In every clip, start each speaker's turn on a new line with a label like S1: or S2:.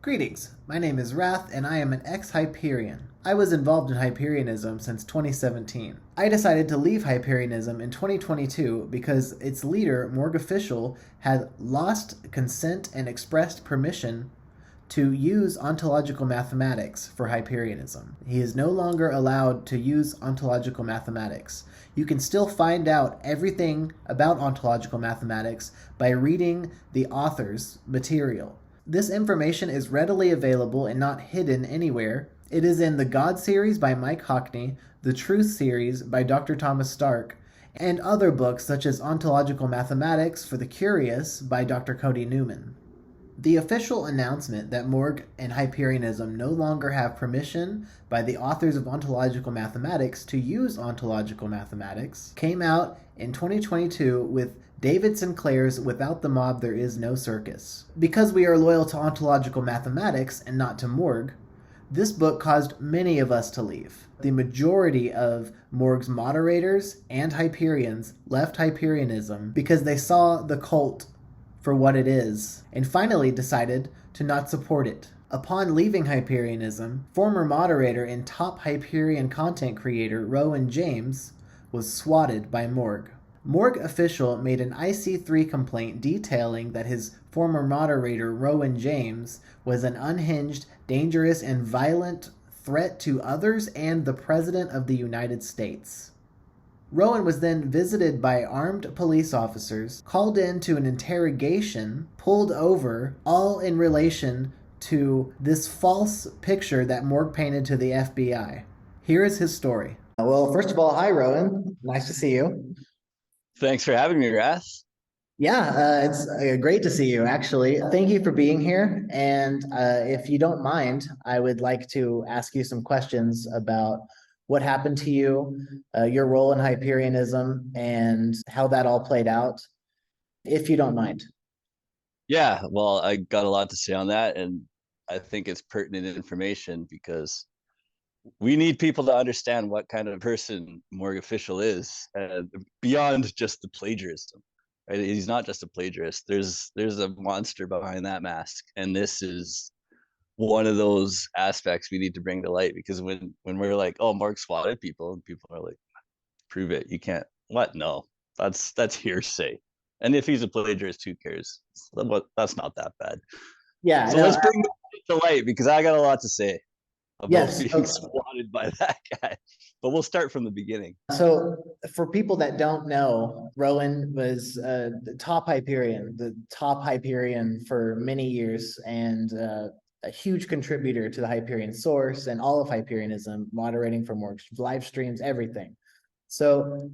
S1: Greetings, my name is Wrath and I am an ex-Hyperian. I was involved in Hyperianism since 2017. I decided to leave Hyperianism in 2022 because its leader, MorgueOfficial, had lost consent and expressed permission to use ontological mathematics for Hyperianism. He is no longer allowed to use ontological mathematics. You can still find out everything about ontological mathematics by reading the author's material. This information is readily available and not hidden anywhere. It is in the God series by Mike Hockney, the Truth series by Dr. Thomas Stark, and other books such as Ontological Mathematics for the Curious by Dr. Cody Newman. The official announcement that Morgue and Hyperianism no longer have permission by the authors of Ontological Mathematics to use Ontological Mathematics came out in 2022 with David Sinclair's Without the Mob There Is No Circus. Because we are loyal to Ontological Mathematics and not to Morgue, this book caused many of us to leave. The majority of Morgue's moderators and Hyperians left Hyperianism because they saw the cult for what it is, and finally decided to not support it. Upon leaving Hyperianism, former moderator and top Hyperion content creator Rowan James was swatted by Morgue. MorgueOfficial made an IC3 complaint detailing that his former moderator Rowan James was an unhinged, dangerous, and violent threat to others and the President of the United States. Rowan was then visited by armed police officers, called into an interrogation, pulled over, all in relation to this false picture that Morgue painted to the FBI. Here is his story. Well, first of all, hi, Rowan. Nice to see you.
S2: Thanks for having me, Wrath.
S1: Yeah, it's great to see you, actually. Thank you for being here. And if you don't mind, I would like to ask you some questions about what happened to you, your role in Hyperianism, and how that all played out, if you don't mind.
S2: Yeah, well, I got a lot to say on that, and I think it's pertinent information because we need people to understand what kind of person MorgueOfficial is, beyond just the plagiarism. Right? He's not just a plagiarist. There's a monster behind that mask, and this is one of those aspects we need to bring to light because when we're like, oh, Mark swatted people, and people are like, prove it. You can't. What? No, that's hearsay. And if he's a plagiarist, who cares? That's not that bad.
S1: Yeah,
S2: So
S1: no,
S2: let's bring it to light because I got a lot to say about
S1: yes.
S2: being swatted by that guy. But we'll start from the beginning.
S1: So, for people that don't know, Rowan was the top Hyperion for many years, and a huge contributor to the Hyperion source and all of Hyperionism, moderating for more live streams, everything. So,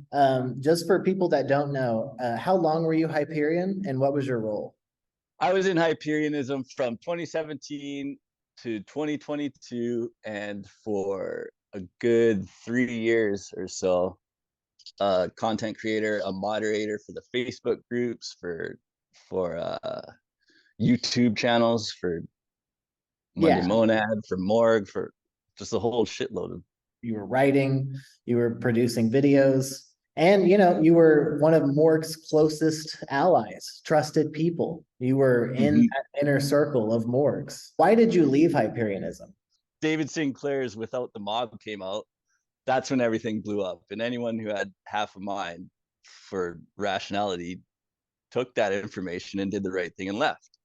S1: just for people that don't know, how long were you Hyperion, and what was your role?
S2: I was in Hyperionism from 2017 to 2022, and for a good 3 years or so, content creator, a moderator for the Facebook groups, for YouTube channels, for Monday
S1: Yeah,
S2: Monad, for Morgue, for just a whole shitload of.
S1: you were writing, you were producing videos, and you were one of Morgue's closest allies, trusted people. You were in
S2: Mhm.
S1: that inner circle of Morgues. Why did you leave Hyperionism?
S2: David Sinclair's Without the Mob came out. That's when everything blew up. And anyone who had half a mind for rationality took that information and did the right thing and left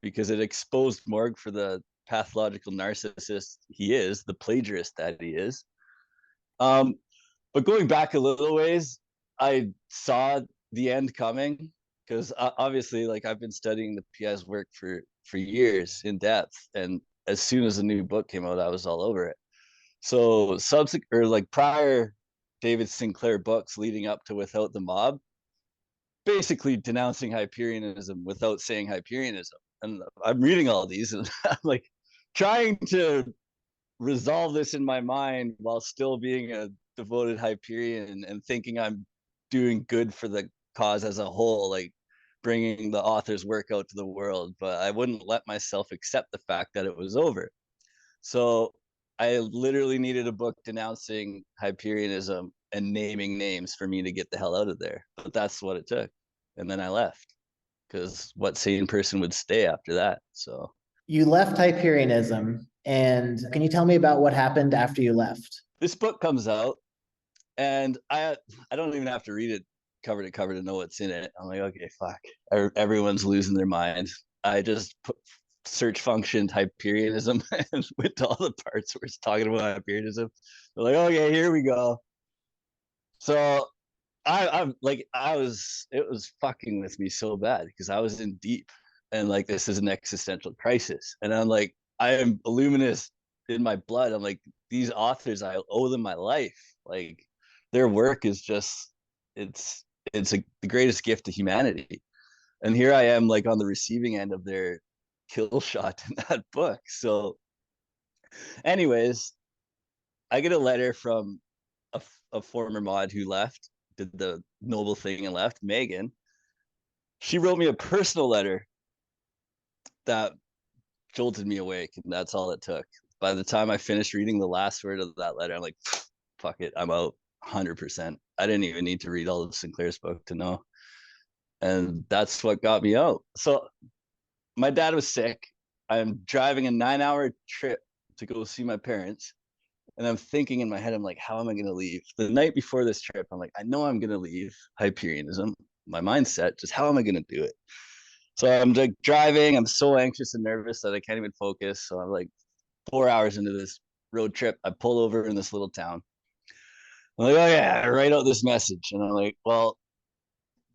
S2: because it exposed Morgue for the pathological narcissist he is, the plagiarist that he is. Um, but going back a little ways, I saw the end coming because obviously, like I've been studying the PI's work for years in depth, and as soon as a new book came out, I was all over it. So subsequent or like prior David Sinclair books leading up to Without the Mob, basically denouncing Hyperianism without saying Hyperianism. And I'm reading all these and I'm like trying to resolve this in my mind while still being a devoted Hyperion and thinking I'm doing good for the cause as a whole, like bringing the author's work out to the world. But I wouldn't let myself accept the fact that it was over. So I literally needed a book denouncing Hyperionism and naming names for me to get the hell out of there. But that's what it took. And then I left because what sane person would stay after that? So
S1: You left Hyperianism, and can you tell me about what happened after you left?
S2: This book comes out, and I don't even have to read it cover to cover to know what's in it. I'm like, okay, fuck. Everyone's losing their mind. I just search functioned Hyperianism and went to all the parts where it's talking about Hyperianism. They're like, okay, here we go. So I'm like, it was fucking with me so bad because I was in deep, and like, this is an existential crisis. And I'm like, I am Illuminist in my blood. I'm like, these authors, I owe them my life. Like, their work is just, it's, the greatest gift to humanity. And here I am, like, on the receiving end of their kill shot in that book. So, anyways, I get a letter from a former mod who left, did the noble thing and left, Megan. She wrote me a personal letter that jolted me awake, and that's all it took. By the time I finished reading the last word of that letter, I'm like, fuck it, I'm out 100%. I didn't even need to read all of Sinclair's book to know. And that's what got me out. So my dad was sick. I'm driving a 9-hour trip to go see my parents. And I'm thinking in my head, I'm like, how am I going to leave? The night before this trip, I'm like, I know I'm going to leave Hyperianism. My mindset, just how am I going to do it? So I'm like driving. I'm so anxious and nervous that I can't even focus. So I'm like 4 hours into this road trip. I pull over in this little town. I'm like, oh yeah, write out this message. And I'm like, well,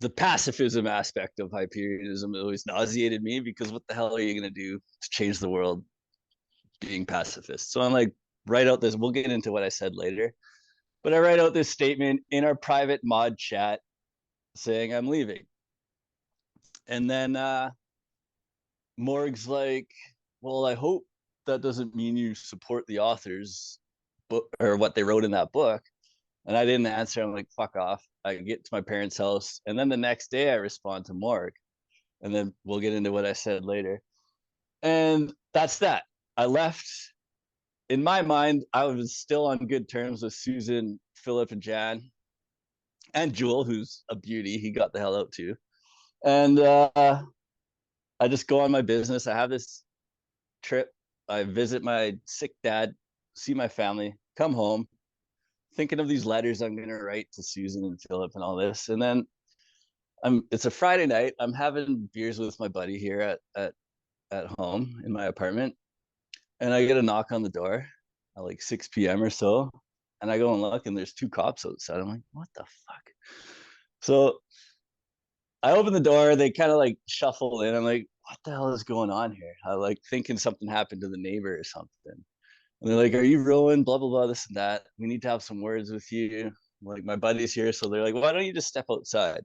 S2: the pacifism aspect of Hyperianism always nauseated me because what the hell are you going to do to change the world being pacifist? So I'm like, write out this. We'll get into what I said later. But I write out this statement in our private mod chat saying I'm leaving. And then Morgue's like, well, I hope that doesn't mean you support the authors book or what they wrote in that book. And I didn't answer. I'm like, fuck off. I get to my parents' house. And then the next day I respond to Morgue. And then we'll get into what I said later. And that's that. I left. In my mind, I was still on good terms with Susan, Philip, and Jan, and Jewel, who's a beauty. He got the hell out too. And I just go on my business. I have this trip. I visit my sick dad, see my family, come home, thinking of these letters I'm going to write to Susan and Philip and all this. And then it's a Friday night. I'm having beers with my buddy here at home in my apartment. And I get a knock on the door at like 6 p.m. or so. And I go and look, and there's 2 cops outside. I'm like, what the fuck? So I open the door. They kind of like shuffle in. I'm like, what the hell is going on here? I like thinking something happened to the neighbor or something. And they're like, are you Rowan? Blah, blah, blah, this and that. We need to have some words with you. Like, my buddy's here. So they're like, why don't you just step outside?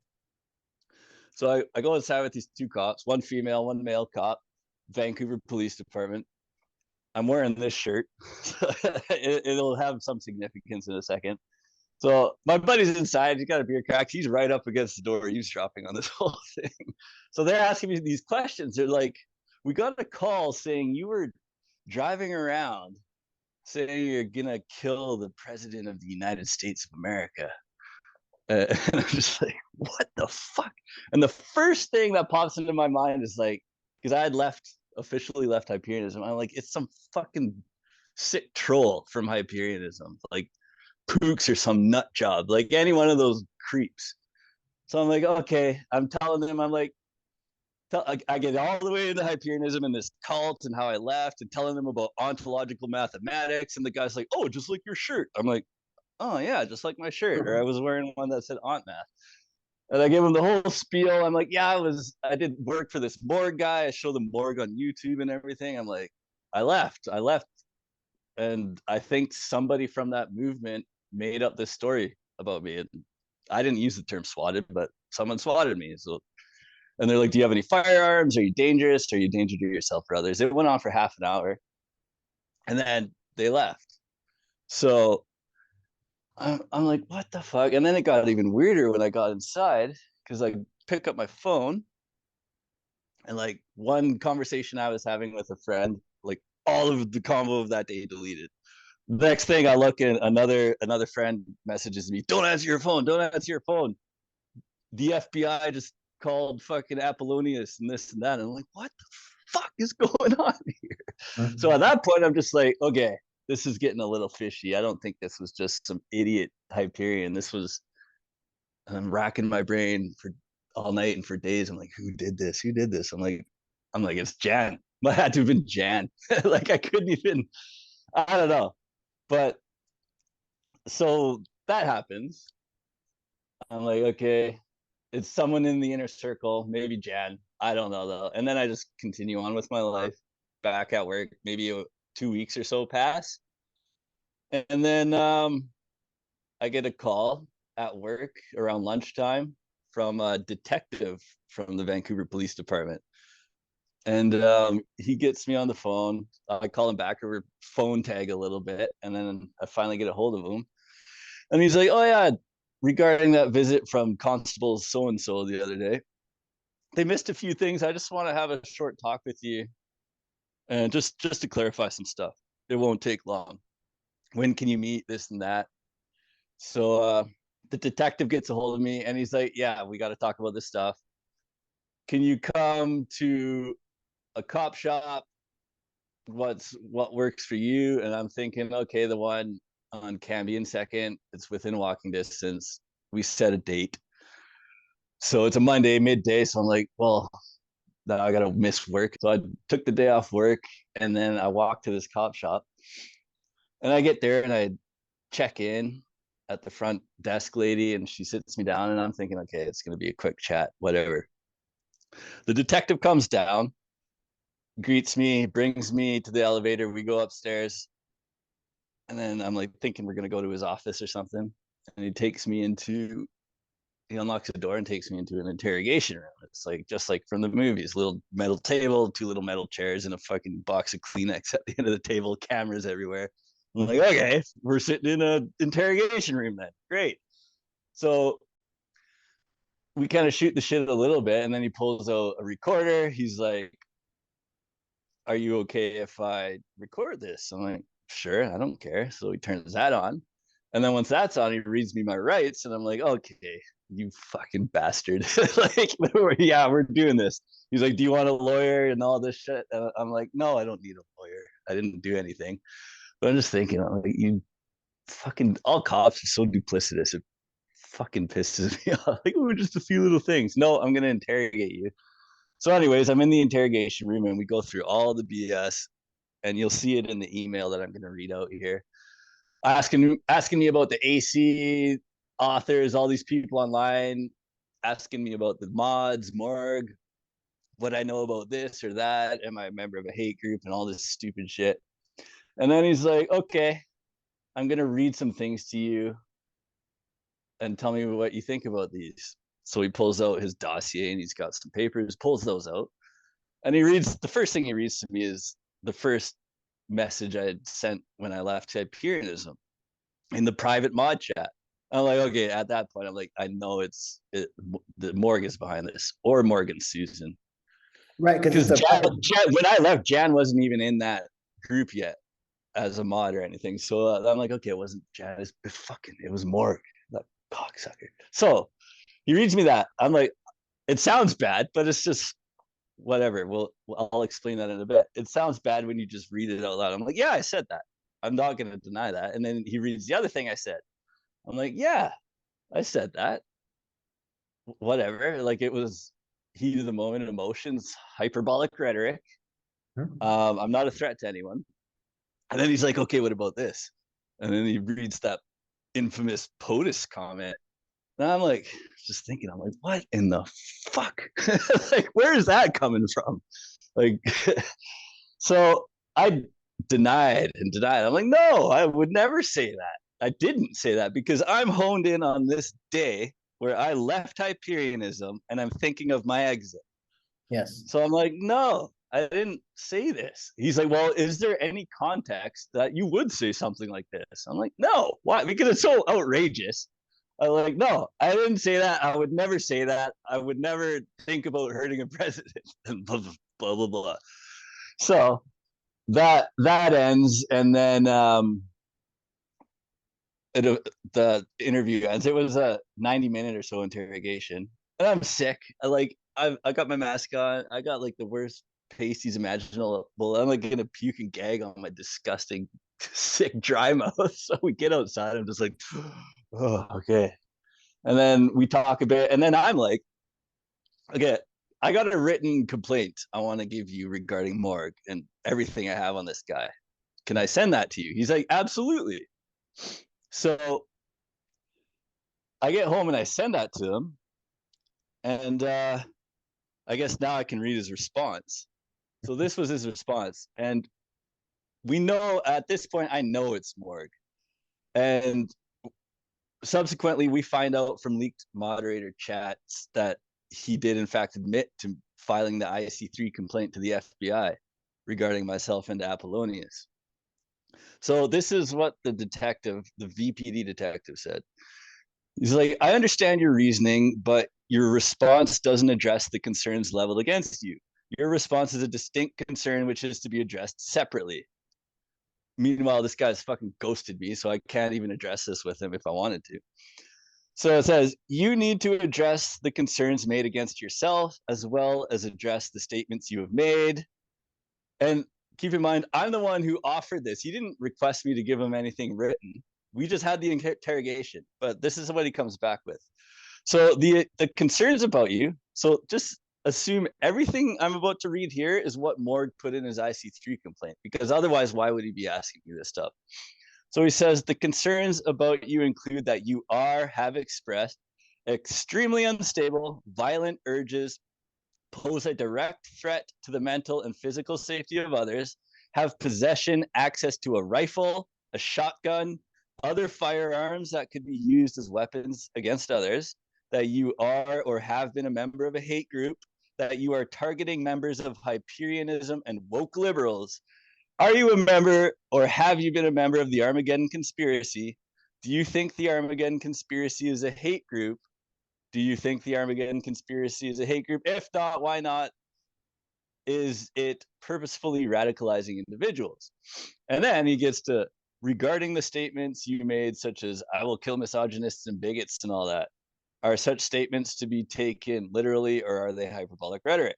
S2: So I go inside with these 2 cops, one female, one male cop, Vancouver Police Department. I'm wearing this shirt. It'll have some significance in a second. So my buddy's inside. He's got a beer crack. He's right up against the door, eavesdropping on this whole thing. So they're asking me these questions. They're like, we got a call saying you were driving around saying you're gonna kill the president of the United States of America. And I'm just like, what the fuck? And the first thing that pops into my mind is like, because I had officially left Hyperianism. I'm like, it's some fucking sick troll from Hyperianism, like Pooks or some nut job, like any one of those creeps. So I'm like, okay, I'm telling them, I'm like, I get all the way into Hyperianism and this cult and how I left and telling them about ontological mathematics. And the guy's like, oh, just like your shirt. I'm like, oh yeah, just like my shirt. Or I was wearing one that said Aunt Math. And I gave him the whole spiel. I'm like, yeah, I did work for this Morgue guy. I showed the Morgue on YouTube and everything. I'm like, I left. And I think somebody from that movement made up this story about me. And I didn't use the term swatted, but someone swatted me. So, and they're like, do you have any firearms? Are you dangerous? Are you a danger to yourself or others? It went on for half an hour. And then they left. So I'm like, what the fuck? And then it got even weirder when I got inside because I pick up my phone and like one conversation I was having with a friend, like all of the combo of that day deleted. The next thing I look in, another friend messages me, don't answer your phone, don't answer your phone. The FBI just called fucking Apollonius and this and that. And I'm like, what the fuck is going on here? So at that point, I'm just like, okay, this is getting a little fishy. I don't think this was just some idiot Hyperion. This was, I'm racking my brain for all night and for days. I'm like, who did this? Who did this? I'm like, it's Jan. It had to have been Jan. Like I couldn't even, I don't know. But so that happens. I'm like, okay, it's someone in the inner circle, maybe Jan. I don't know though. And then I just continue on with my life, back at work. Maybe 2 weeks or so pass, and then I get a call at work around lunchtime from a detective from the Vancouver Police Department. And he gets me on the phone. I call him back over phone tag a little bit, and then I finally get a hold of him. And he's like, "Oh yeah, regarding that visit from Constable so and so the other day, they missed a few things. I just want to have a short talk with you, and just to clarify some stuff. It won't take long. When can you meet? This and that." So the detective gets a hold of me, and he's like, "Yeah, we got to talk about this stuff. Can you come to a cop shop? What works for you?" And I'm thinking, okay, the one on Cambion Second, it's within walking distance. We set a date, so it's a Monday midday. So I'm like, well, now I gotta miss work. So I took the day off work, and then I walked to this cop shop, and I get there and I check in at the front desk lady, and she sits me down, and I'm thinking, okay, it's gonna be a quick chat, whatever. The detective comes down, greets me, brings me to the elevator. We go upstairs, and then I'm like thinking we're gonna go to his office or something. And he unlocks the door and takes me into an interrogation room. It's like just like from the movies, little metal table, two little metal chairs, and a fucking box of Kleenex at the end of the table, cameras everywhere. I'm like, okay, we're sitting in an interrogation room then. Great. So we kind of shoot the shit a little bit, and then he pulls out a recorder. He's like, "Are you okay if I record this?" I'm like, "Sure, I don't care." So he turns that on. And then once that's on, he reads me my rights, and I'm like, okay, you fucking bastard. Like, yeah, we're doing this. He's like, "Do you want a lawyer and all this shit?" And I'm like, "No, I don't need a lawyer. I didn't do anything." But I'm just thinking, I'm like, you fucking, all cops are so duplicitous. It fucking pisses me off. Like, we're just a few little things. No, I'm going to interrogate you. So, anyways, I'm in the interrogation room and we go through all the BS, and you'll see it in the email that I'm going to read out here. Asking me about the AC authors, all these people online, asking me about the mods, Morgue, what I know about this or that, am I a member of a hate group, and all this stupid shit. And then he's like, okay, I'm going to read some things to you and tell me what you think about these. So he pulls out his dossier and he's got some papers, pulls those out. And the first thing he reads to me is the first message I had sent when I left Hyperianism in the private mod chat. I'm like, okay, at that point, I'm like, I know the Morgue is behind this, or Morgan Susan.
S1: Right,
S2: because when I left, Jan wasn't even in that group yet as a mod or anything. So I'm like, okay, it wasn't Jan, it was Morgue, that cocksucker. So he reads me that. I'm like, it sounds bad, but it's just whatever. I'll explain that in a bit. It sounds bad when you just read it out loud. I'm like, yeah, I said that. I'm not going to deny that. And then he reads the other thing I said. I'm like, yeah, I said that. Whatever. Like, it was heat of the moment, emotions, hyperbolic rhetoric. I'm not a threat to anyone. And then he's like, okay, what about this? And then he reads that infamous POTUS comment. And I'm like, just thinking, I'm like, what in the fuck? Like, where is that coming from? Like, so I denied and denied. I'm like, no, I would never say that. I didn't say that because I'm honed in on this day where I left Hyperianism and I'm thinking of my exit.
S1: Yes.
S2: So I'm like, no, I didn't say this. He's like, well, is there any context that you would say something like this? I'm like, no. Why? Because it's so outrageous. I'm like, no, I didn't say that. I would never say that. I would never think about hurting a president and blah, blah, blah, blah, blah. So that ends. And then the interview ends. It was a 90-minute or so interrogation. And I'm sick. I got my mask on. I got like the worst pasties imaginable. I'm like gonna puke and gag on my disgusting, sick, dry mouth. So we get outside. I'm just like, oh, okay. And then we talk a bit, and then I'm like, okay, I got a written complaint I want to give you regarding Morgue and everything I have on this guy. Can I send that to you? He's like, absolutely. So I get home and I send that to him, and I guess now I can read his response. So this was his response, and we know at this point, I know it's Morgue, and subsequently we find out from leaked moderator chats that he did in fact admit to filing the IC3 complaint to the FBI regarding myself and Apollonius. So this is what the detective, the VPD detective, said. He's like, I understand your reasoning, but your response doesn't address the concerns leveled against you. Your response is a distinct concern which is to be addressed separately. Meanwhile, this guy's fucking ghosted me, so I can't even address this with him if I wanted to. So it says, you need to address the concerns made against yourself, as well as address the statements you have made. And keep in mind, I'm the one who offered this. He didn't request me to give him anything written. We just had the interrogation, but this is what he comes back with. So the concerns about you, so just assume everything I'm about to read here is what Morgue put in his IC3 complaint, because otherwise, why would he be asking me this stuff? So he says, the concerns about you include that you have expressed extremely unstable, violent urges, pose a direct threat to the mental and physical safety of others, have possession, access to a rifle, a shotgun, other firearms that could be used as weapons against others, that you are or have been a member of a hate group, that you are targeting members of Hyperianism and woke liberals. Are you a member or have you been a member of the Armageddon Conspiracy? Do you think the Armageddon Conspiracy is a hate group? Do you think the Armageddon Conspiracy is a hate group? If not, why not? Is it purposefully radicalizing individuals? And then he gets to, regarding the statements you made, such as, I will kill misogynists and bigots and all that, are such statements to be taken literally or are they hyperbolic rhetoric?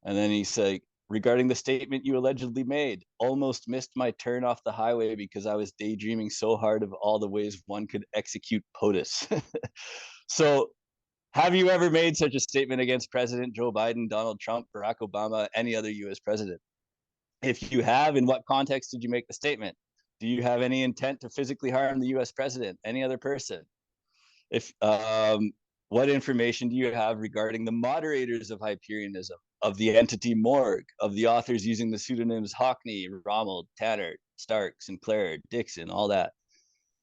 S2: And then he's like, regarding the statement you allegedly made, almost missed my turn off the highway because I was daydreaming so hard of all the ways one could execute POTUS. So have you ever made such a statement against President Joe Biden, Donald Trump, Barack Obama, any other US president? If you have, in what context did you make the statement? Do you have any intent to physically harm the US president, any other person? If what information do you have regarding the moderators of Hyperianism, of the entity Morgue, of the authors using the pseudonyms Hockney, Rommel, Tanner, Stark, Sinclair, Dixon, all that?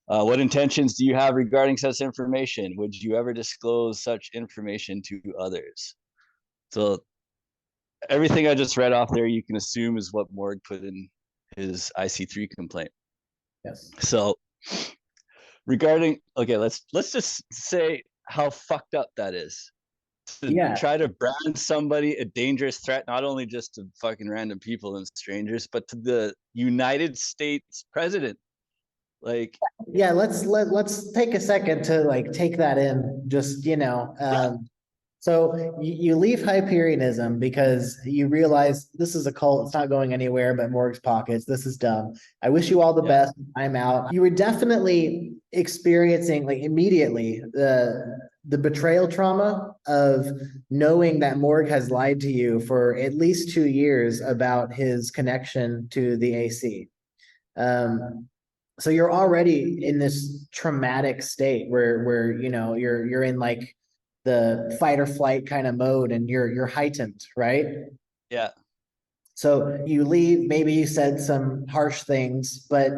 S2: What intentions do you have regarding such information? Would you ever disclose such information to others? So everything I just read off there, you can assume is what Morgue put in his IC3 complaint.
S1: Yes.
S2: So regarding, okay, let's just say how fucked up that is. To try to brand somebody a dangerous threat, not only just to fucking random people and strangers, but to the United States president. Like,
S1: yeah, let's take a second to like take that in, just so you leave Hyperianism because you realize this is a cult, it's not going anywhere but Morgue's pockets, this is dumb, I wish you all the best, I'm out. You were definitely experiencing, like, immediately the betrayal trauma of knowing that Morgue has lied to you for at least 2 years about his connection to the AC. So you're already in this traumatic state where you're in like the fight or flight kind of mode and you're heightened, right?
S2: Yeah.
S1: So you leave, maybe you said some harsh things, but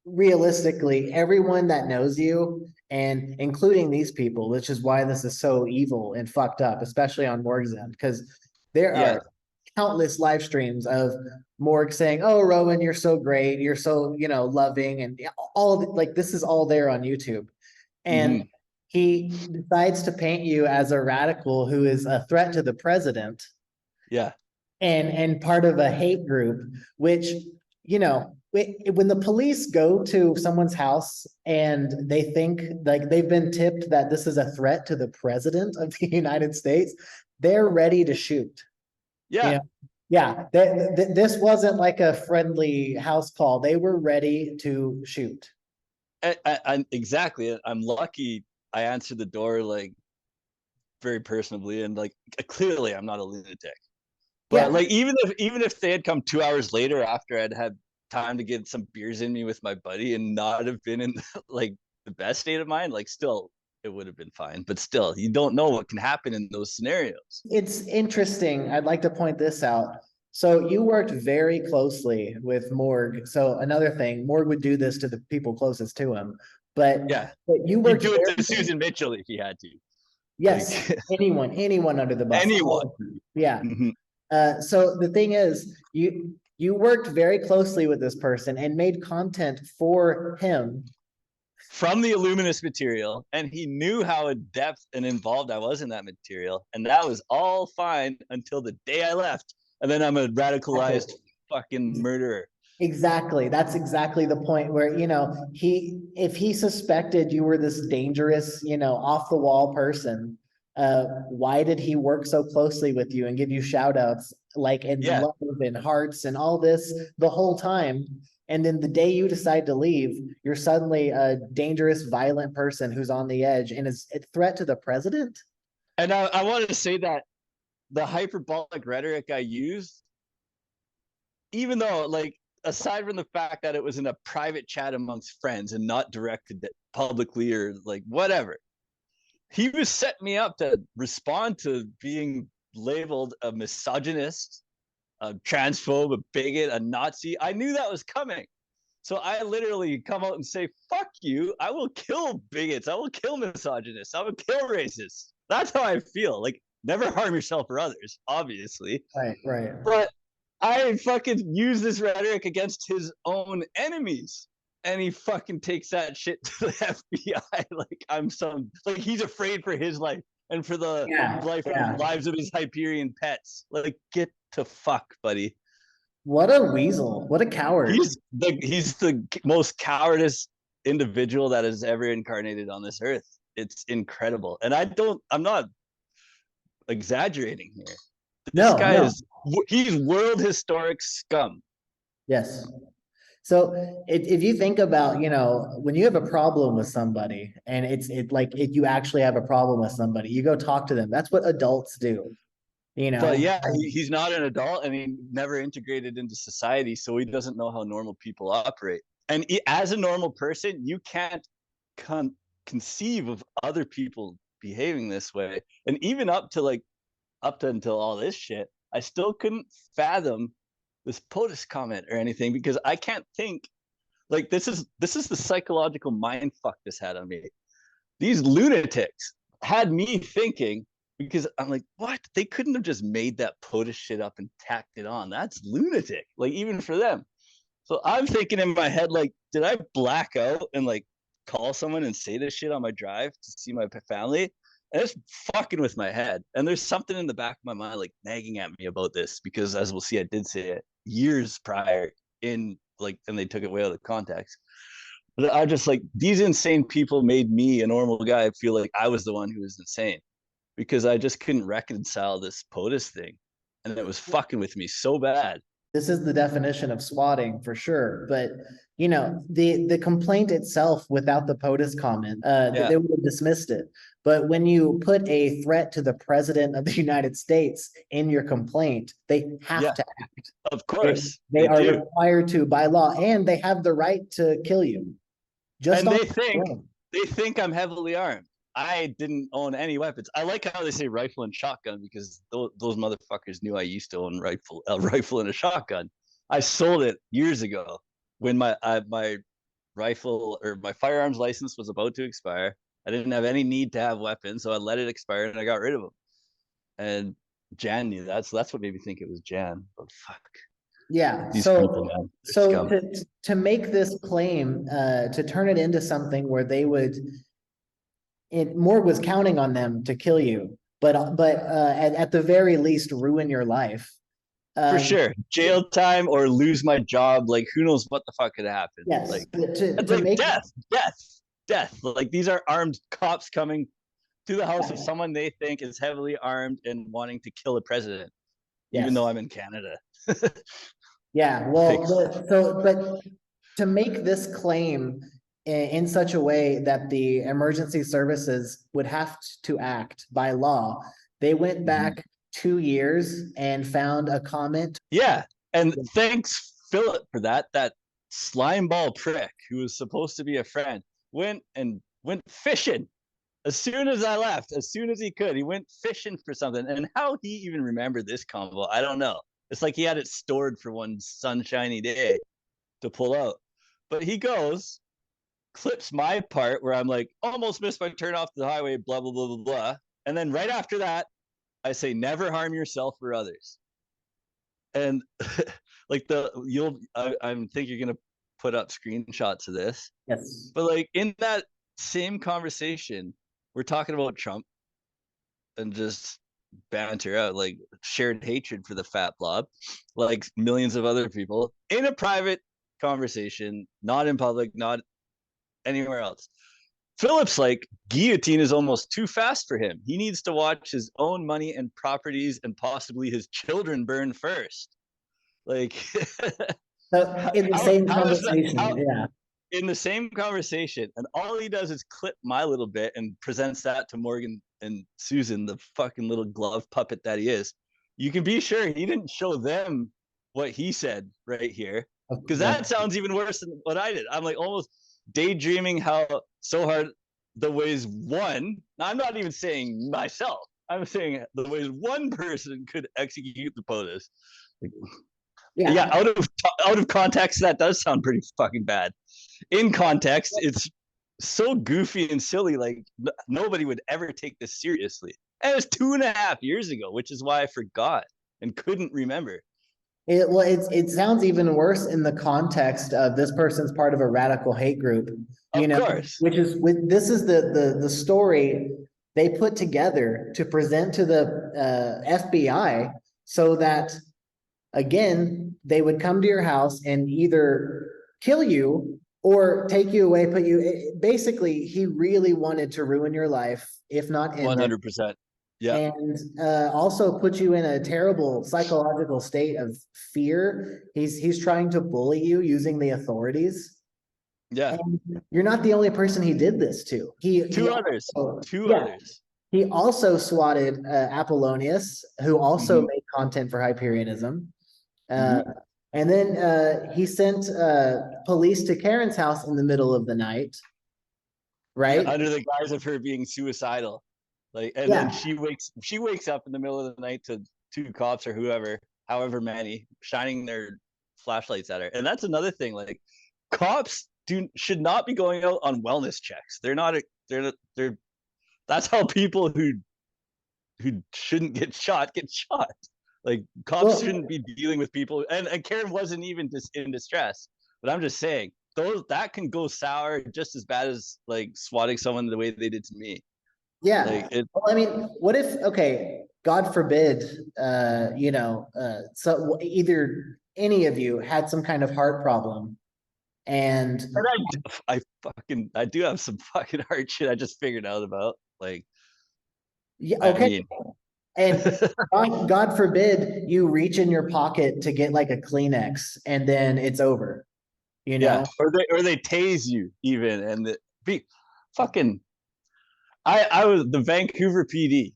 S1: realistically, everyone that knows you, and including these people, which is why this is so evil and fucked up, especially on Morgue's end, because there are countless live streams of Morgue saying, "Oh, Rowan, you're so great. You're so, loving." And all of it, like, this is all there on YouTube. And he decides to paint you as a radical who is a threat to the president.
S2: Yeah.
S1: And part of a hate group, which, when the police go to someone's house and they think like they've been tipped that this is a threat to the president of the United States, they're ready to shoot.
S2: Yeah.
S1: Yeah, this wasn't like a friendly house call. They were ready to shoot.
S2: Exactly. I'm lucky I answered the door like very personably, and like clearly I'm not a lunatic. But
S1: Yeah,
S2: like even if they had come 2 hours later after I'd had time to get some beers in me with my buddy and not have been in like the best state of mind, like still it would have been fine. But still, you don't know what can happen in those scenarios.
S1: it's interesting. I'd like to point this out. So you worked very closely with Morgue. So another thing, Morgue would do this to the people closest to him, but
S2: Yeah.
S1: you
S2: He'd
S1: worked
S2: do it to
S1: very,
S2: Susan Mitchell if he had to.
S1: yes,
S2: Like
S1: anyone under the bus.
S2: anyone.
S1: Yeah.
S2: Mhm.
S1: So the thing is, you worked very closely with this person and made content for him.
S2: From the Illuminous material, and he knew how in depth and involved I was in that material, and that was all fine until the day I left, and then I'm a radicalized fucking murderer.
S1: Exactly. That's exactly the point where, if he suspected you were this dangerous, off the wall person, why did he work so closely with you and give you shout outs like and
S2: Yeah,
S1: love and hearts and all this the whole time? And then the day you decide to leave, you're suddenly a dangerous, violent person who's on the edge and is a threat to the president.
S2: and I wanted to say that the hyperbolic rhetoric I used, even though like aside from the fact that it was in a private chat amongst friends and not directed publicly or like whatever, he was setting me up to respond to being labeled a misogynist, a transphobe, a bigot, a Nazi. I knew that was coming. So I literally come out and say, fuck you. I will kill bigots. I will kill misogynists. I will kill racists. That's how I feel. Like, never harm yourself or others, obviously.
S1: Right, right.
S2: But I fucking use this rhetoric against his own enemies. And he fucking takes that shit to the FBI. Like I'm like he's afraid for his life and for the
S1: Yeah, yeah.
S2: lives of his Hyperion pets. Like, get to fuck, buddy.
S1: What a weasel. What a coward.
S2: He's the most cowardice individual that has ever incarnated on this earth. It's incredible. And I'm not exaggerating here. This
S1: No,
S2: guy
S1: no.
S2: he's world historic scum.
S1: Yes. So if you think about, when you have a problem with somebody and you actually have a problem with somebody, you go talk to them. That's what adults do, you
S2: But
S1: know?
S2: yeah, he's not an adult and he never integrated into society, so he doesn't know how normal people operate. And as a normal person, you can't conceive of other people behaving this way. And even up to until all this shit, I still couldn't fathom this POTUS comment or anything because I can't think like this is the psychological mind fuck this had on me. These lunatics had me thinking because I'm like, what? They couldn't have just made that POTUS shit up and tacked it on. That's lunatic. Like even for them. So I'm thinking in my head, like, did I black out and like call someone and say this shit on my drive to see my family? And it's fucking with my head. And there's something in the back of my mind like nagging at me about this because as we'll see, I did say it years prior in like, and they took it way out of context. But I just like these insane people made me a normal guy feel like I was the one who was insane because I just couldn't reconcile this POTUS thing. And it was fucking with me so bad.
S1: This is the definition of swatting for sure. But, the complaint itself without the POTUS comment,
S2: Yeah.
S1: they would have dismissed it. But when you put a threat to the president of the United States in your complaint, they have
S2: Yeah.
S1: to
S2: Of
S1: They,
S2: course.
S1: they
S2: They
S1: are
S2: do.
S1: required to by law, and they have the right to kill you. Just
S2: And
S1: on
S2: they think I'm heavily armed. I didn't own any weapons. I like how they say rifle and shotgun because those motherfuckers knew I used to own a rifle and a shotgun. I sold it years ago when my rifle or my firearms license was about to expire. I didn't have any need to have weapons, so I let it expire and I got rid of them. And Jan knew that, so that's what made me think it was Jan. But fuck
S1: Yeah.
S2: these people, man, they're
S1: So
S2: scum.
S1: to make this claim, to turn it into something where they would, Morgue was counting on them to kill you, but at the very least ruin your life.
S2: For
S1: Um,
S2: sure, jail time or lose my job. Like who knows what the fuck could happen?
S1: yes,
S2: Like
S1: but
S2: it's
S1: to
S2: like
S1: make
S2: death. Like these are armed cops coming to the house of someone they think is heavily armed and wanting to kill the president. even though
S1: Yes.
S2: I'm in Canada.
S1: Yeah.
S2: Like,
S1: Well, but to make this claim in such a way that the emergency services would have to act by law, they went back 2 years and found a comment.
S2: yeah. And thanks, Philip, for that. That slimeball prick who was supposed to be a friend went fishing as soon as I left, as soon as he could. He went fishing for something. And how he even remembered this combo, I don't know. It's like he had it stored for one sunshiny day to pull out. But he goes, clips my part where I'm like, almost missed my turn off the highway, blah, blah, blah, blah, blah. And then right after that, I say, never harm yourself or others. And like I think you're gonna put up screenshots of this.
S1: Yes.
S2: But like in that same conversation, we're talking about Trump and just banter out, like shared hatred for the fat blob, like millions of other people in a private conversation, not in public, not anywhere else. Philip's like, guillotine is almost too fast for him. He needs to watch his own money and properties and possibly his children burn first. Like,
S1: So in the same
S2: how is that?
S1: conversation, yeah.
S2: In the same conversation, and all he does is clip my little bit and presents that to Morgan and Susan, the fucking little glove puppet that he is. You can be sure he didn't show them what he said right here, because that sounds even worse than what I did. I'm like almost daydreaming how so hard the ways one. I'm not even saying myself. I'm saying the ways one person could execute the POTUS. Yeah, out of context, that does sound pretty fucking bad. In context, it's so goofy and silly. Like nobody would ever take this seriously. And it was 2.5 years ago, which is why I forgot and couldn't remember.
S1: It sounds even worse in the context of this person's part of a radical hate group,
S2: Of course.
S1: which is this is the story they put together to present to the FBI so that again they would come to your house and either kill you or take you away, put you basically he really wanted to ruin your life, if not end it.
S2: 100%. Yeah.
S1: And also put you in a terrible psychological state of fear. He's trying to bully you using the authorities.
S2: Yeah.
S1: And you're not the only person he did this to.
S2: Two others.
S1: He also swatted Apollonius, who also made content for Hyperianism. And then he sent police to Karen's house in the middle of the night. Right?
S2: Yeah, under the guise of her being suicidal. Like, and then she wakes up in the middle of the night to 2 cops or however many, shining their flashlights at her. And that's another thing. Like, cops should not be going out on wellness checks. They're that's how people who shouldn't get shot get shot. Like, cops shouldn't be dealing with people. And Karen wasn't even in distress. But I'm just saying, that can go sour just as bad as like swatting someone the way they did to me.
S1: Yeah.
S2: Like
S1: well, I mean, what if, okay, God forbid, so either any of you had some kind of heart problem and
S2: I do have some fucking heart shit I just figured out about. Like,
S1: yeah, okay. And God forbid you reach in your pocket to get like a Kleenex and then it's over,
S2: Yeah, or they tase you even, and I was the Vancouver PD.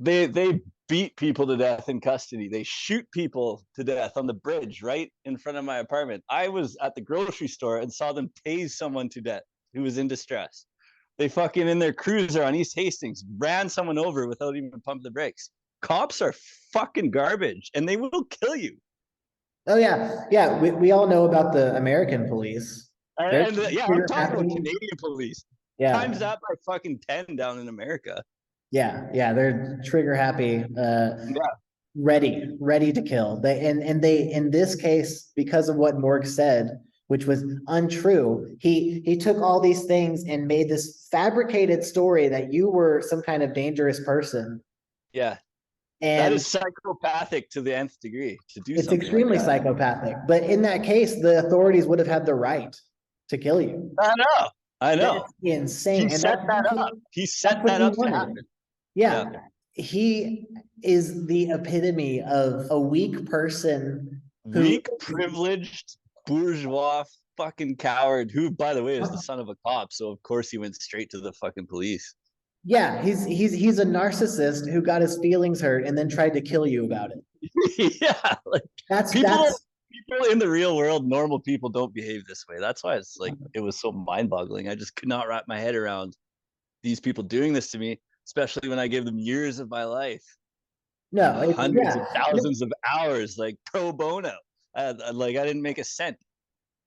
S2: They beat people to death in custody. They shoot people to death on the bridge right in front of my apartment. I was at the grocery store and saw them tase someone to death who was in distress. They fucking in their cruiser on East Hastings ran someone over without even pumping the brakes. Cops are fucking garbage, and they will kill you.
S1: Oh yeah. We all know about the American police.
S2: I'm talking about Canadian police.
S1: Yeah.
S2: Times that by fucking 10 down in America.
S1: Yeah, they're trigger happy. Ready to kill. They in this case, because of what Morgue said, which was untrue, he took all these things and made this fabricated story that you were some kind of dangerous person.
S2: Yeah. And that is psychopathic to the nth degree to do.
S1: It's extremely psychopathic. But in that case, the authorities would have had the right to kill you.
S2: I know.
S1: That's insane.
S2: He set that up. He set that up to happen.
S1: Yeah. he is the epitome of a weak person who,
S2: Weak, privileged, bourgeois, fucking coward. Who, by the way, is the son of a cop. So of course he went straight to the fucking police.
S1: yeah, he's a narcissist who got his feelings hurt and then tried to kill you about it.
S2: Yeah, like
S1: That's
S2: people
S1: that's
S2: people in the real world, normal people don't behave this way. That's why it's like it was so mind-boggling. I just could not wrap my head around these people doing this to me, especially when I gave them years of my life and
S1: no,
S2: hundreds of
S1: yeah.
S2: thousands of hours, like pro bono. Like I didn't make a cent.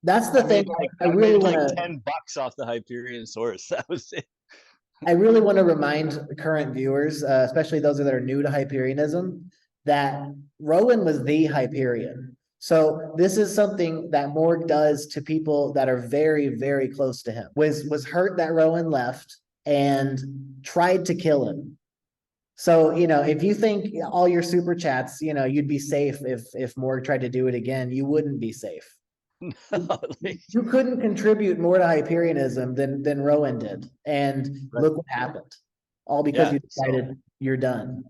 S1: That's the
S2: I
S1: thing.
S2: made like
S1: I
S2: I
S1: really
S2: made
S1: want
S2: like
S1: to.
S2: $10 off the Hyperion source. That was it.
S1: I really want to remind current viewers, especially those that are new to Hyperianism, that Rowan was the Hyperion. So this is something that Morgue does to people that are very, very close to him. Was hurt that Rowan left and tried to kill him. So, if you think all your super chats, you'd be safe if Morgue tried to do it again, you wouldn't be safe.
S2: Like,
S1: You couldn't contribute more to Hyperianism than Rowan did. And
S2: right.
S1: look what happened. All because
S2: Yeah,
S1: you decided you're done.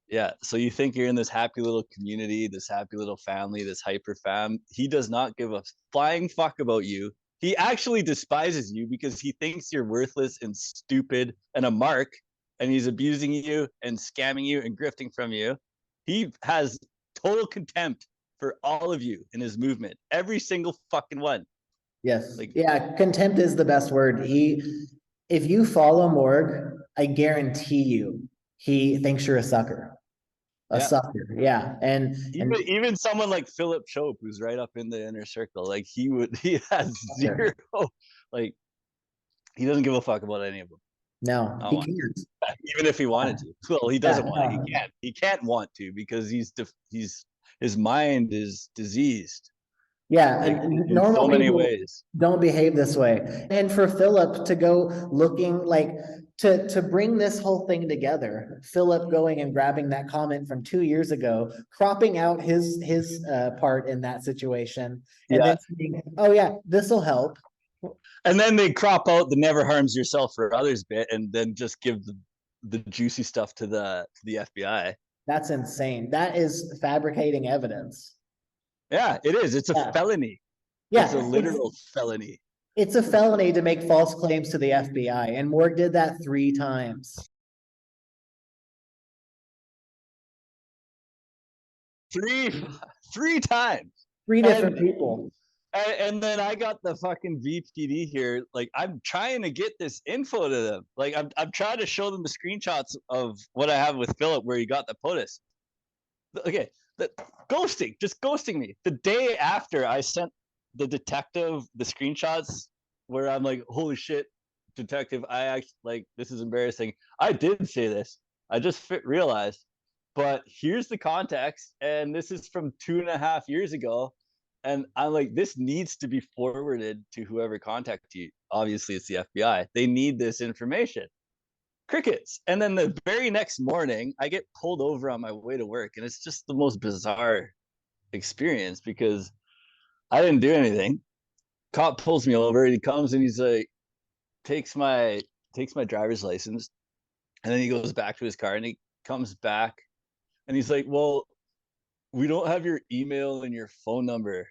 S2: Yeah. So you think you're in this happy little community, this happy little family, this hyper fam. He does not give a flying fuck about you. He actually despises you because he thinks you're worthless and stupid and a mark, and he's abusing you and scamming you and grifting from you. He has total contempt for all of you in his movement, every single fucking one.
S1: Yes.
S2: Like,
S1: Yeah, contempt is the best word. If you follow Morgue, I guarantee you, he thinks you're a sucker. A
S2: yeah.
S1: sucker. Yeah. And
S2: Even someone like Philip Chope, who's right up in the inner circle, like he has zero, like he doesn't give a fuck about any of them.
S1: no,
S2: Not
S1: he
S2: one.
S1: can't.
S2: Even if he wanted to. Well, he doesn't want to.
S1: No.
S2: He can't want to because his mind is diseased.
S1: Yeah,
S2: Like in
S1: normal
S2: so many
S1: people
S2: ways.
S1: don't behave this way. And for Philip to go looking like to bring this whole thing together, Philip going and grabbing that comment from 2 years ago, cropping out his part in that situation, and
S2: Yeah.
S1: then saying, "Oh yeah, this will help."
S2: And then they crop out the never harms yourself for others bit and then just give the juicy stuff to the FBI.
S1: That's insane. That is fabricating evidence.
S2: Yeah, it is. It's a
S1: Yeah.
S2: felony. It's a
S1: Yeah,
S2: literal felony.
S1: it's a felony to make false claims to the FBI, and Morgue did that 3 times.
S2: Three times.
S1: 3 different people.
S2: And then I got the fucking VPD here. Like I'm trying to get this info to them. Like I'm trying to show them the screenshots of what I have with Philip where he got the POTUS. Okay, the ghosting, just ghosting me. The day after I sent the detective the screenshots where I'm like, holy shit, detective, I actually like this is embarrassing. I did say this. I just realized. But here's the context, and this is from 2.5 years ago. And I'm like, this needs to be forwarded to whoever contacted you. Obviously, it's the FBI. They need this information. Crickets. And then the very next morning, I get pulled over on my way to work. And it's just the most bizarre experience because I didn't do anything. Cop pulls me over. He comes and he's like, takes my driver's license. And then he goes back to his car and he comes back and he's like, well, we don't have your email and your phone number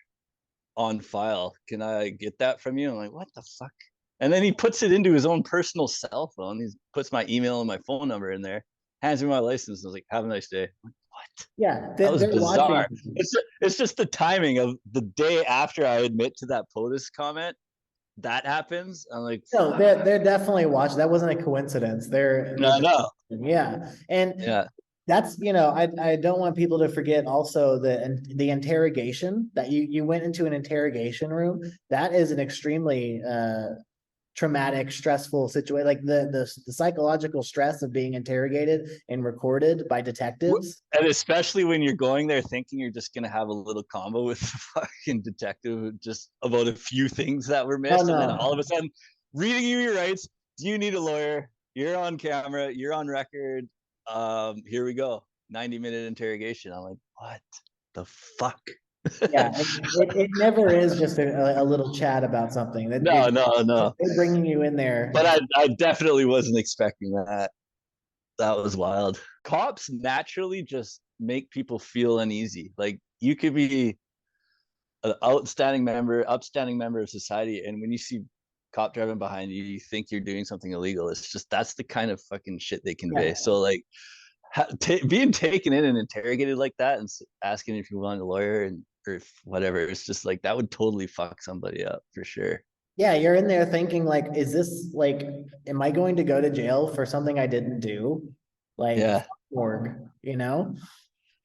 S2: on file. Can I get that from you? I'm like, what the fuck? And then he puts it into his own personal cell phone. He puts my email and my phone number in there, hands me my license. And I was like, have a nice day. I'm like, what?
S1: Yeah,
S2: That was bizarre.
S1: watching.
S2: It's just the timing of the day after I admit to that POTUS comment. That happens. I'm like,
S1: No, they're definitely watching. That wasn't a coincidence.
S2: no.
S1: Yeah, and
S2: Yeah.
S1: that's I don't want people to forget also the interrogation that you went into an interrogation room. That is an extremely traumatic, stressful situation. Like the psychological stress of being interrogated and recorded by detectives.
S2: And especially when you're going there thinking you're just gonna have a little combo with the fucking detective just about a few things that were missed, and then all of a sudden reading you your rights. Do you need a lawyer? You're on camera. You're on record. Here we go. 90-minute interrogation. I'm like, what the fuck?
S1: Yeah, it never is just a little chat about something.
S2: No.
S1: They're bringing you in there.
S2: But I definitely wasn't expecting that. That was wild. Cops naturally just make people feel uneasy. Like you could be an upstanding member of society, and when you see cop driving behind you, you think you're doing something illegal. It's just that's the kind of fucking shit they convey.
S1: Yeah.
S2: So like being taken in and interrogated like that and asking if you want a lawyer and or if whatever, it's just like that would totally fuck somebody up for sure.
S1: Yeah, you're in there thinking like, is this like, am I going to go to jail for something I didn't do? Like,
S2: Yeah,
S1: fuck Morgue, you know?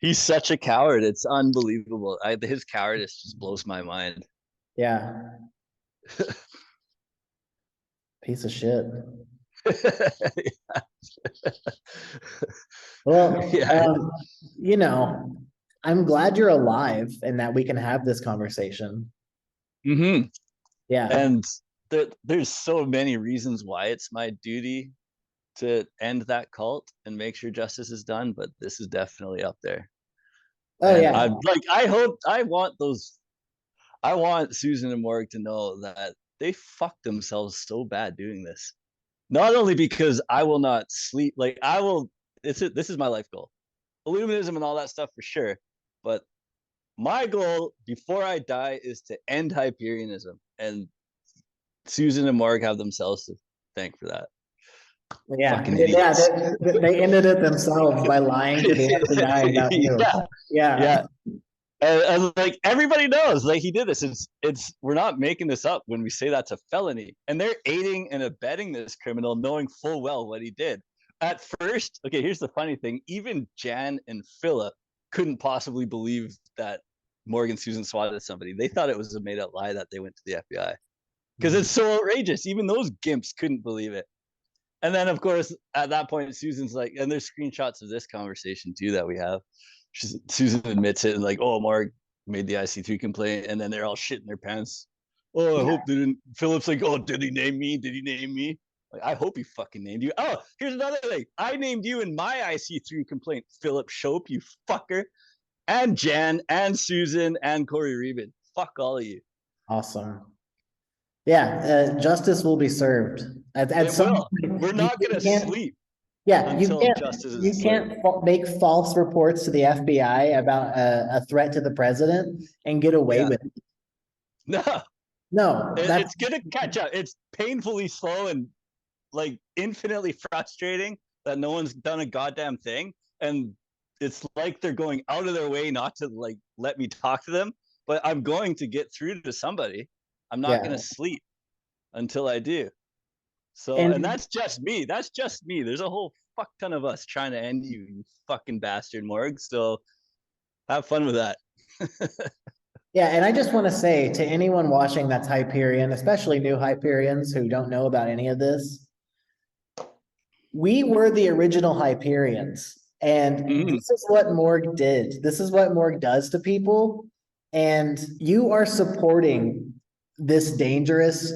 S2: he's such a coward. It's unbelievable. His cowardice just blows my mind.
S1: Yeah, piece of shit. Well,
S2: Yeah.
S1: you know, I'm glad you're alive and that we can have this conversation.
S2: Mm-hmm.
S1: Yeah.
S2: And there's so many reasons why it's my duty to end that cult and make sure justice is done, but this is definitely up there.
S1: Oh
S2: And
S1: yeah.
S2: I'm like, I want Susan and Morgue to know that they fucked themselves so bad doing this. Not only because I will not sleep, like I will. This is my life goal, Illuminism and all that stuff for sure. But my goal before I die is to end Hyperianism, and Susan and Morgue have themselves to thank for that.
S1: Yeah.
S2: Fucking
S1: Yeah.
S2: idiots.
S1: They ended it themselves by lying to the FBI about you.
S2: Yeah,
S1: Yeah.
S2: yeah. And like everybody knows, like he did this. It's we're not making this up when we say that's a felony, and they're aiding and abetting this criminal, knowing full well what he did. At first, okay, here's the funny thing: even Jan and Philip couldn't possibly believe that Morgan Susan swatted somebody. They thought it was a made-up lie that they went to the FBI because it's so outrageous. Even those gimps couldn't believe it. And then, of course, at that point, Susan's like, and there's screenshots of this conversation too that we have. Susan admits it and like, oh, Mark made the IC3 complaint, and then they're all shitting their pants. Oh, I hope they didn't. Philip's like, oh, did he name me? Did he name me? Like, I hope he fucking named you. Oh, here's another thing. I named you in my IC3 complaint, Philip Shope, you fucker, and Jan, and Susan, and Corey Reben. Fuck all of you.
S1: Awesome. Yeah, justice will be served at
S2: It
S1: some
S2: will.
S1: point.
S2: We're not gonna
S1: Can't,
S2: sleep
S1: yeah,
S2: until justice is
S1: you
S2: served.
S1: can't make false reports to the FBI about a threat to the president and get away
S2: Yeah.
S1: with it.
S2: No,
S1: No, that's
S2: it's gonna catch up. It's painfully slow and like infinitely frustrating that no one's done a goddamn thing, and it's like they're going out of their way not to like let me talk to them. But I'm going to get through to somebody. I'm not
S1: yeah.
S2: gonna sleep until I do. So, and
S1: And
S2: that's just me. That's just me. There's a whole fuck ton of us trying to end you, you fucking bastard, Morgue. So have fun with that.
S1: yeah, and I just want to say to anyone watching that's Hyperion, especially new Hyperions who don't know about any of this, we were the original Hyperions. And
S2: Mm-hmm.
S1: this is what Morgue did. This is what Morgue does to people. And you are supporting this dangerous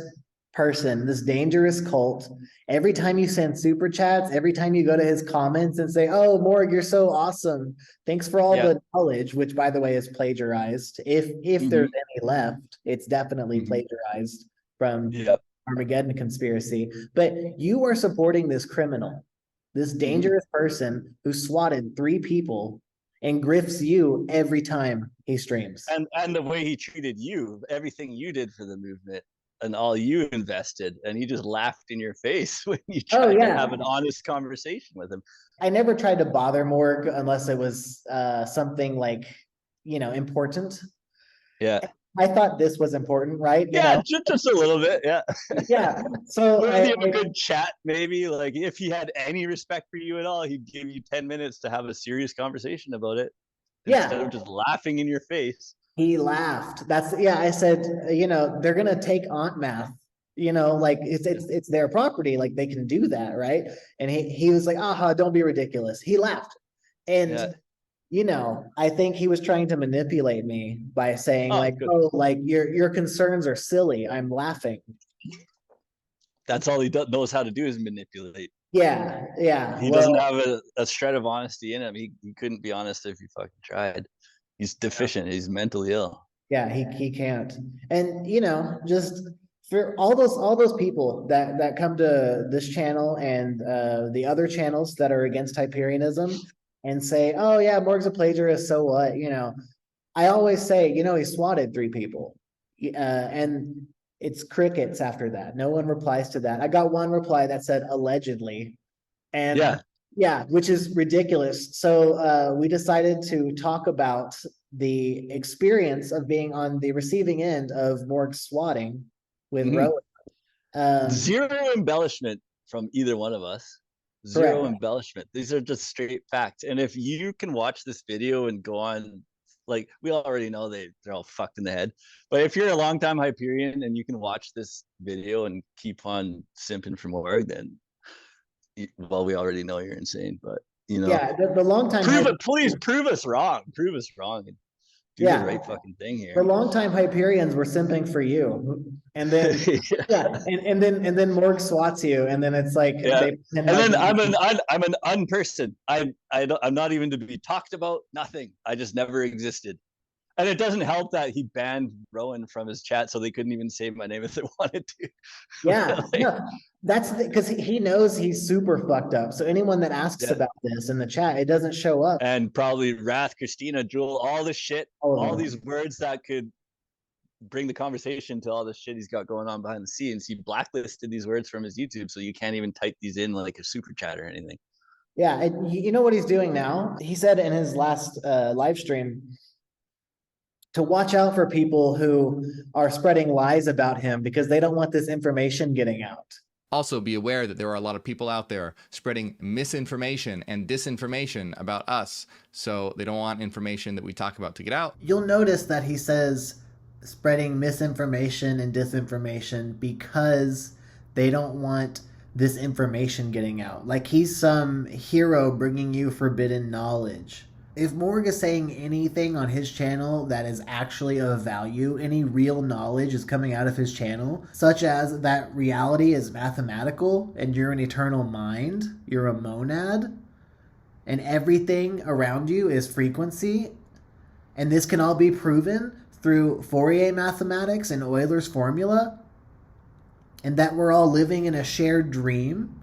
S1: person, this dangerous cult. Every time you send super chats, every time you go to his comments and say, oh, Morgue, you're so awesome. Thanks for all
S2: Yeah.
S1: the knowledge, which by the way is plagiarized. If there's any left, it's definitely plagiarized from
S2: Yep.
S1: Armageddon conspiracy. But you are supporting this criminal, this dangerous person who swatted 3 people and grifts you every time he streams.
S2: And the way he treated you, everything you did for the movement and all you invested, and he just laughed in your face when you
S1: Oh
S2: tried to
S1: yeah.
S2: have an honest conversation with him.
S1: I never tried to bother Morgue unless it was something like, important.
S2: Yeah.
S1: I thought this was important, right?
S2: Yeah, just a little bit. Yeah.
S1: Yeah. So
S2: Would he have a good chat, maybe? Like if he had any respect for you at all, he'd give you 10 minutes to have a serious conversation about it instead
S1: yeah,
S2: of just laughing in your face.
S1: he laughed. I said, they're gonna take Aunt Math, like it's their property, like they can do that, right? And he was like, aha, don't be ridiculous. He laughed. And
S2: Yeah.
S1: I think he was trying to manipulate me by saying
S2: Oh,
S1: like,
S2: good.
S1: oh, like your concerns are silly. I'm laughing.
S2: That's all he knows how to do is manipulate.
S1: Yeah, yeah.
S2: He doesn't
S1: Well,
S2: have a shred of honesty in him. He couldn't be honest if he fucking tried. He's deficient. He's mentally ill.
S1: yeah, he can't. And just for all those people that come to this channel and the other channels that are against Hyperianism and say, "Oh yeah, Morgue's a plagiarist, so what?" I always say, he swatted 3 people, and it's crickets after that. No one replies to that. I got one reply that said allegedly, and
S2: Yeah.
S1: yeah, which is ridiculous. So we decided to talk about the experience of being on the receiving end of Morgue swatting with
S2: Mhm.
S1: Rowan. Um,
S2: Zero embellishment from either one of us. Zero
S1: correct.
S2: embellishment. These are just straight facts. And if you can watch this video and go on, like, we already know they're all fucked in the head. But if you're a longtime Hyperion and you can watch this video and keep on simping for more, then, well, we already know you're insane. But,
S1: Yeah, the longtime
S2: prove
S1: hype.
S2: it. Please prove us wrong. Prove us wrong and do the
S1: Yeah,
S2: right fucking thing
S1: the
S2: here.
S1: longtime Hyperions were simping for you, and then yeah, and then Morgue swats you, and then it's like
S2: Yeah.
S1: they pretend
S2: And
S1: like
S2: then I'm an unperson. I'm not even to be talked about. Nothing. I just never existed. And it doesn't help that he banned Rowan from his chat, so they couldn't even say my name if they wanted to.
S1: yeah,
S2: Like,
S1: no, that's because he knows he's super fucked up. So anyone that asks
S2: yeah.
S1: about this in the chat, it doesn't show up.
S2: And probably Wrath, Christina, Jewel, all the shit,
S1: All
S2: all
S1: of them.
S2: these words that could bring the conversation to all the shit he's got going on behind the scenes. He blacklisted these words from his YouTube, so you can't even type these in like a super chat or anything.
S1: Yeah, you know what he's doing now? He said in his last live stream to watch out for people who are spreading lies about him because they don't want this information getting out.
S3: Also, be aware that there are a lot of people out there spreading misinformation and disinformation about us, so they don't want information that we talk about to get out.
S1: You'll notice that he says spreading misinformation and disinformation because they don't want this information getting out. Like he's some hero bringing you forbidden knowledge. If Morgue is saying anything on his channel that is actually of value, any real knowledge is coming out of his channel, such as that reality is mathematical and you're an eternal mind, you're a monad, and everything around you is frequency, and this can all be proven through Fourier mathematics and Euler's formula, and that we're all living in a shared dream,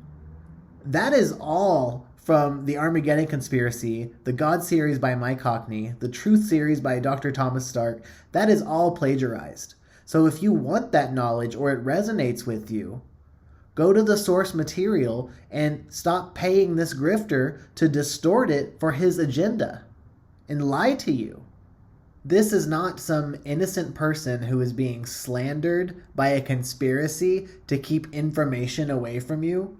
S1: that is all from the Armageddon Conspiracy, the God series by Mike Hockney, the Truth series by Dr. Thomas Stark. That is all plagiarized. So if you want that knowledge or it resonates with you, go to the source material and stop paying this grifter to distort it for his agenda and lie to you. This is not some innocent person who is being slandered by a conspiracy to keep information away from you.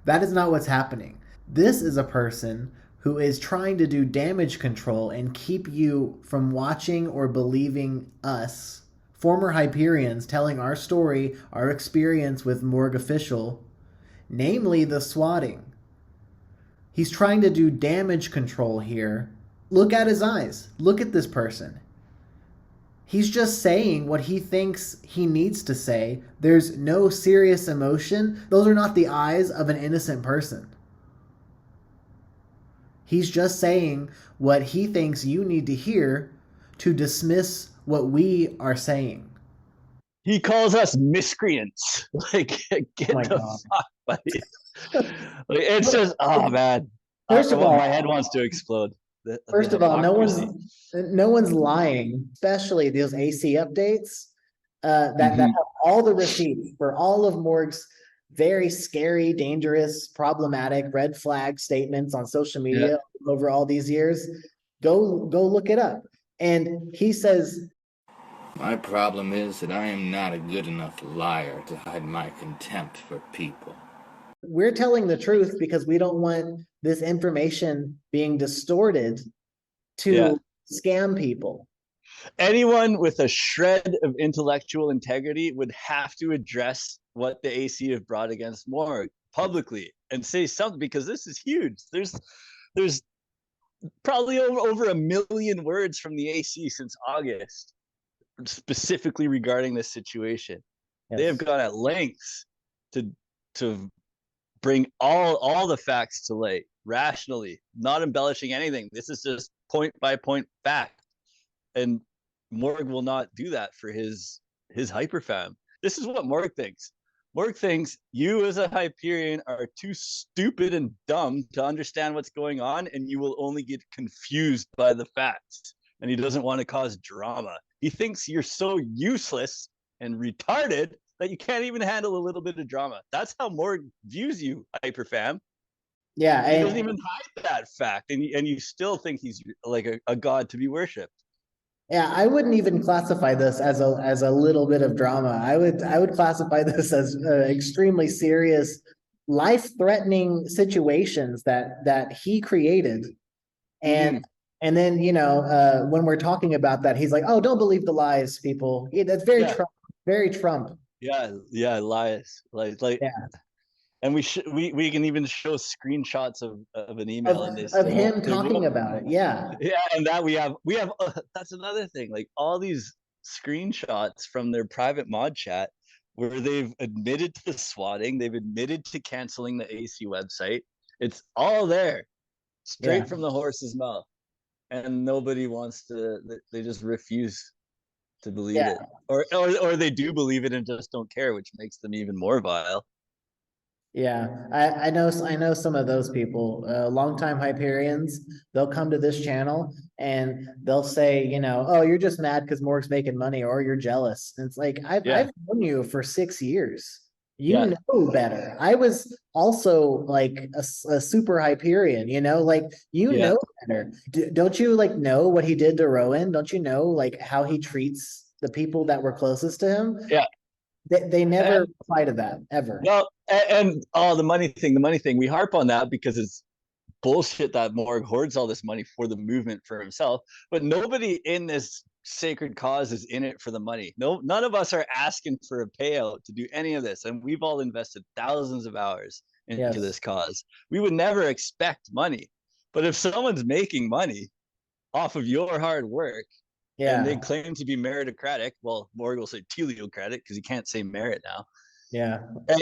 S1: That is not what's happening. This is a person who is trying to do damage control and keep you from watching or believing us, former Hyperions, telling our story, our experience with MorgueOfficial, namely the swatting. He's trying to do damage control here. Look at his eyes. Look at this person. He's just saying what he thinks he needs to say. There's no serious emotion. Those are not the eyes of an innocent person. He's just saying what he thinks you need to hear to dismiss what we are saying.
S2: He calls us miscreants. Like, get
S1: my
S2: the
S1: God.
S2: fuck, buddy. Like, it's just, oh man.
S1: First of all,
S2: my head wants to explode.
S1: First of all, no one's lying, especially those AC updates that have all the receipts for all of Morgue's very scary, dangerous, problematic red flag statements on social media over all these years. Go look it up. And he says,
S4: my problem is that I am not a good enough liar to hide my contempt for people.
S1: We're telling the truth because we don't want this information being distorted to scam people.
S2: Anyone with a shred of intellectual integrity would have to address what the AC have brought against Morgue publicly and say something, because this is huge. There's probably over 1 million words from the AC since August, specifically regarding this situation. Yes. They have gone at lengths to bring all the facts to light rationally, not embellishing anything. This is just point by point fact, and Morgue will not do that for his hyperfam. This is what Morgue thinks. Morgue thinks you as a Hyperion are too stupid and dumb to understand what's going on, and you will only get confused by the facts. And he doesn't want to cause drama. He thinks you're so useless and retarded that you can't even handle a little bit of drama. That's how Morgue views you, Hyperfam.
S1: Yeah,
S2: He doesn't even hide that fact, and you still think he's like a god to be worshipped.
S1: yeah, I wouldn't even classify this as a little bit of drama. I would classify this as extremely serious, life-threatening situations that he created, and and then when we're talking about that, he's like, "Oh, don't believe the lies, people." That's very Trump, very Trump.
S2: Yeah, lies, like.
S1: Yeah.
S2: And we can even show screenshots of an email in this
S1: of him talking about it. Yeah,
S2: and that we have that's another thing. Like all these screenshots from their private mod chat where they've admitted to the swatting, they've admitted to canceling the AC website. It's all there, straight from the horse's mouth, and nobody wants to. They just refuse to believe it, or they do believe it and just don't care, which makes them even more vile.
S1: Yeah, I know some of those people, longtime Hyperians. They'll come to this channel and they'll say, "Oh, you're just mad because Morgue's making money, or you're jealous." And it's like, I've known you for 6 years. You know better. I was also like a super Hyperian, like know better. Don't you know what he did to Rowan? Don't you know like how he treats the people that were closest to him?
S2: Yeah.
S1: They never reply to that ever.
S2: Well, and the money thing, we harp on that because it's bullshit that Morgue hoards all this money for the movement for himself, but nobody in this sacred cause is in it for the money. None of us are asking for a payout to do any of this, and we've all invested thousands of hours into this cause. We would never expect money, but if someone's making money off of your hard work, and they claim to be meritocratic, well, Morgue will say teleocratic because he can't say merit now.
S1: Yeah.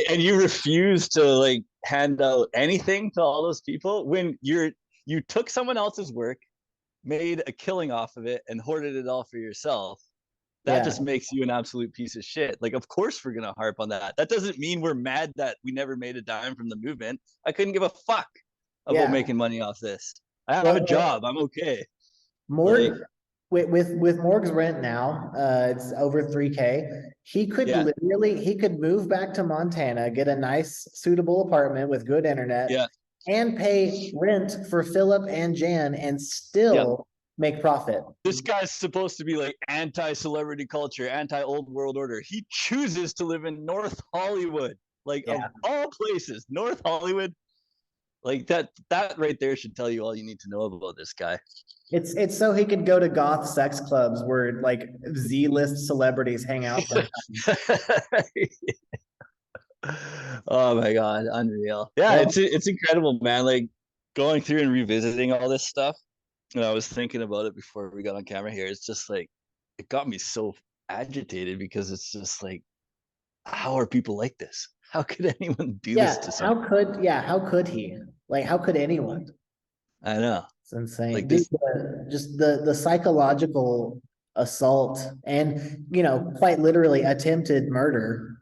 S2: And you refuse to like hand out anything to all those people when you took someone else's work, made a killing off of it, and hoarded it all for yourself. That just makes you an absolute piece of shit. Like, of course we're gonna harp on that. That doesn't mean we're mad that we never made a dime from the movement. I couldn't give a fuck about making money off this. I have a job. I'm okay.
S1: Morgue, with Morgue's rent now, it's over $3K. He could he could move back to Montana, get a nice, suitable apartment with good internet, and pay rent for Philip and Jan, and still make profit.
S2: This guy's supposed to be like anti-celebrity culture, anti-old world order. He chooses to live in North Hollywood, like of all places, North Hollywood. Like that right there should tell you all you need to know about this guy.
S1: It's so he could go to goth sex clubs where like Z-list celebrities hang out.
S2: Oh my god, unreal. Yeah, it's incredible, man. Like going through and revisiting all this stuff. And I was thinking about it before we got on camera here. It's just like it got me so agitated because it's just like, how are people like this? How could anyone do this to someone?
S1: How could he? Like, how could anyone?
S2: I know.
S1: It's insane.
S2: Like
S1: this, just the psychological assault and, quite literally attempted murder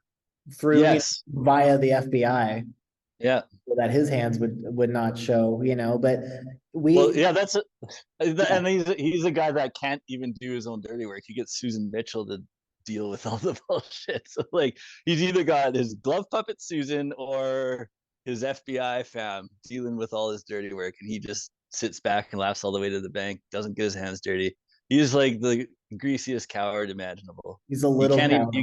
S1: through via the FBI.
S2: Yeah.
S1: So that his hands would not show, but
S2: and he's a guy that can't even do his own dirty work. He gets Susan Mitchell to deal with all the bullshit. So like he's either got his glove puppet Susan or his FBI fam dealing with all his dirty work, and he just sits back and laughs all the way to the bank, doesn't get his hands dirty. He's like the greasiest coward imaginable.
S1: He's a little coward.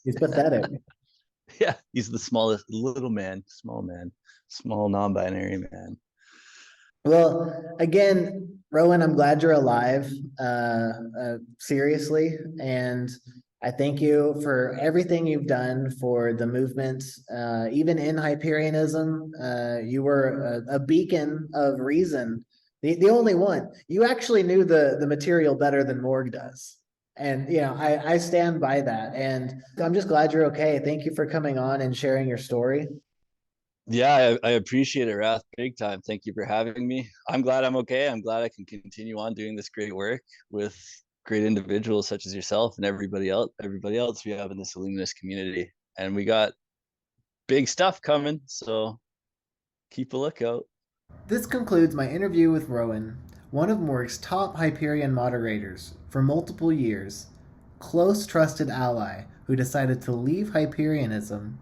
S1: He's pathetic.
S2: Yeah, he's the smallest little man, small non-binary man.
S1: Well, again, Rowan, I'm glad you're alive. Seriously, and I thank you for everything you've done for the movement. Even in Hyperianism, you were a beacon of reason. The only one. You actually knew the material better than Morgue does. And, I stand by that. And I'm just glad you're okay. Thank you for coming on and sharing your story.
S2: Yeah, I appreciate it, Wrath, big time. Thank you for having me. I'm glad I'm okay. I'm glad I can continue on doing this great work with great individuals such as yourself and everybody else we have in this Illuminous community. And we got big stuff coming, so keep a lookout.
S1: This concludes my interview with Rowan, one of Morgue's top Hyperian moderators for multiple years, close trusted ally who decided to leave Hyperianism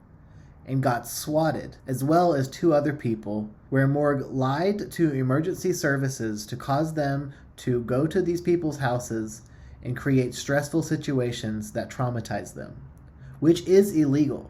S1: and got swatted, as well as 2 other people, where Morgue lied to emergency services to cause them to go to these people's houses and create stressful situations that traumatize them, which is illegal.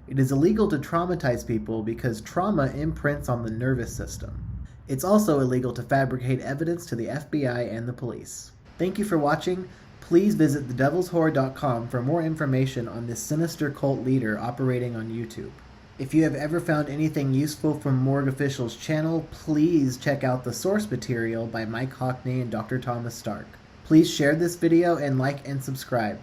S1: It is illegal to traumatize people because trauma imprints on the nervous system. It's also illegal to fabricate evidence to the FBI and the police. Thank you for watching. Please visit thedevilshore.com for more information on this sinister cult leader operating on YouTube. If you have ever found anything useful from MorgueOfficial's channel, please check out the source material by Mike Hockney and Dr. Thomas Stark. Please share this video and like and subscribe.